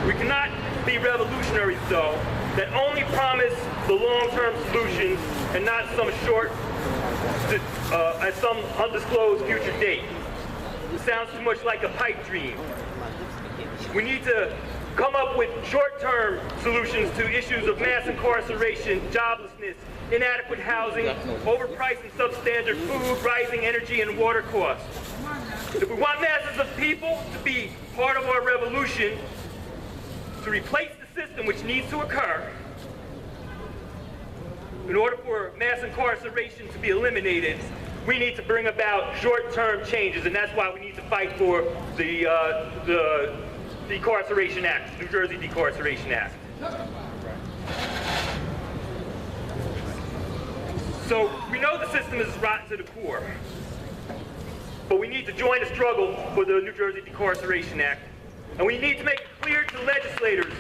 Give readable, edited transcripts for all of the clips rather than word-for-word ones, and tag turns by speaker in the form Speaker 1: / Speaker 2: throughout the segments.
Speaker 1: We cannot be revolutionaries, though, that only promise the long-term solutions and not some at some undisclosed future date. It sounds too much like a pipe dream. We need to come up with short-term solutions to issues of mass incarceration, joblessness, inadequate housing, overpriced and substandard food, rising energy and water costs. If we want masses of people to be part of our revolution, to replace the system which needs to occur, in order for mass incarceration to be eliminated, we need to bring about short-term changes, and that's why we need to fight for the Decarceration Act, New Jersey Decarceration Act. So we know the system is rotten to the core, but we need to join the struggle for the New Jersey Decarceration Act, and we need to make it clear to legislators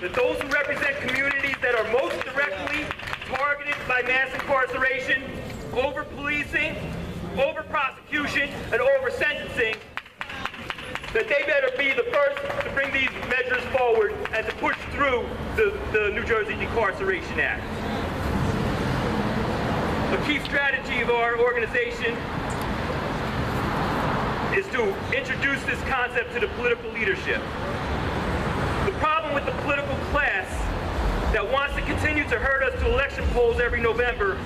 Speaker 1: that those who represent communities that are most directly targeted by mass incarceration, over-policing, over-prosecution, and over-sentencing, that they better be the first to bring these measures forward and to push through the New Jersey Decarceration Act. A key strategy of our organization is to introduce this concept to the political leadership. The problem with the political class that wants to continue to herd us to election polls every November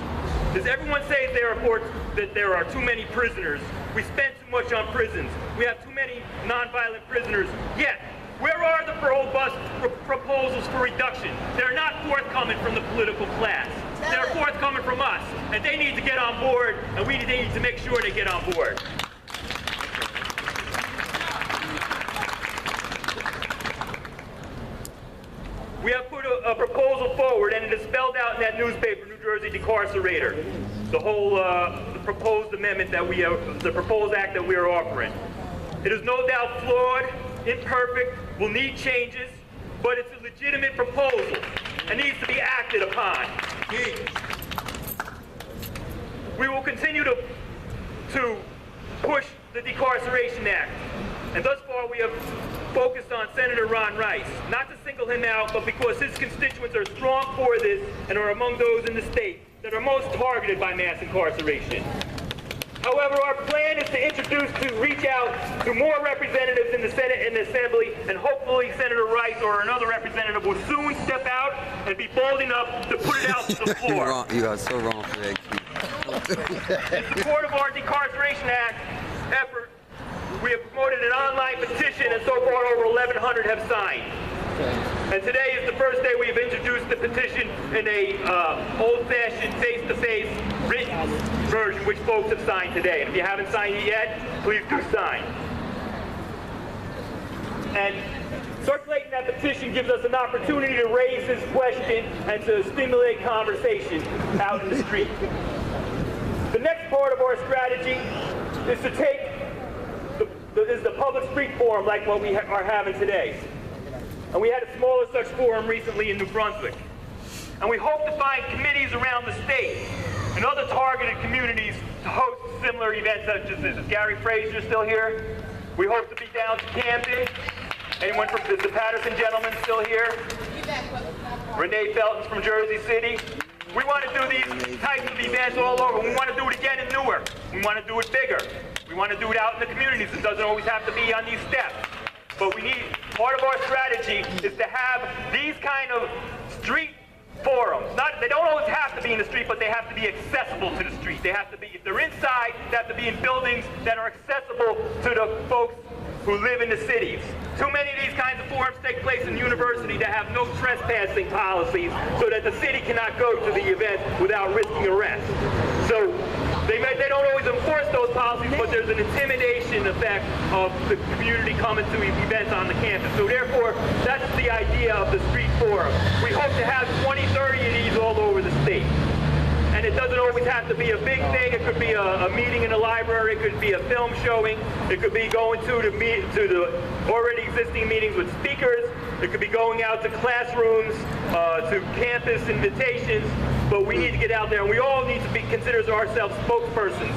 Speaker 1: is everyone says that there are too many prisoners. We spend too much on prisons. We have too many nonviolent prisoners. Yet, where are the robust proposals for reduction? They're not forthcoming from the political class. They're forthcoming from us, and they need to get on board, and they need to make sure they get on board. We have put a proposal forward, and it is spelled out in that newspaper, New Jersey Decarcerator, the whole the proposed amendment that the proposed act that we are offering. It is no doubt flawed, imperfect, will need changes, but it's a legitimate proposal and needs to be acted upon. We will continue to push the Decarceration Act, and thus far we have focused on Senator Ron Rice, not to single him out, but because his constituents are strong for this and are among those in the state that are most targeted by mass incarceration. However, our plan is to reach out to more representatives in the Senate and the Assembly, and hopefully Senator Rice or another representative will soon step out and be bold enough to put it out to the floor.
Speaker 2: You are so wrong for that.
Speaker 1: In support of our Decarceration Act effort, we have promoted an online petition, and so far over 1,100 have signed. And today is the first day we've introduced the petition in a old-fashioned, face-to-face, written version, which folks have signed today. And if you haven't signed it yet, please do sign. And circulating that petition gives us an opportunity to raise this question and to stimulate conversation out in the street. The next part of our strategy is to take the public street forum like what we are having today. And we had a smaller such forum recently in New Brunswick. And we hope to find committees around the state and other targeted communities to host similar events such as this. Is Gary Frazier still here? We hope to be down to Camden. Anyone from the Patterson gentleman still here? Renee Felton's from Jersey City. We want to do these types of events all over. We want to do it again in Newark. We want to do it bigger. We want to do it out in the communities. It doesn't always have to be on these steps. But part of our strategy is to have these kind of street forums. They don't always have to be in the street, but they have to be accessible to the street. They have to be, if they're inside, they have to be in buildings that are accessible to the folks who live in the cities. Too many of these kinds of forums take place in university that have no trespassing policies so that the city cannot go to the event without risking arrest. So they don't always enforce those policies, but there's an intimidation effect of the community coming to events on the campus. So therefore, that's the idea of the street forum. We hope to have 20, 30 of these all over the state. And it doesn't always have to be a big thing. It could be a meeting in the library. It could be a film showing. It could be going to the already existing meetings with speakers. It could be going out to classrooms, to campus invitations. But we need to get out there, and we all need to consider ourselves spokespersons.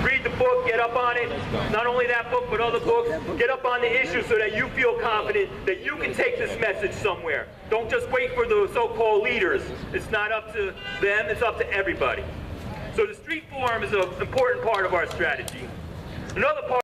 Speaker 1: Read read the book, get up on it. Not only that book, but other books. Get up on the issue so that you feel confident that you can take this message somewhere. Don't just wait for the so-called leaders. It's not up to them, it's up to everybody. So the street forum is an important part of our strategy. Another part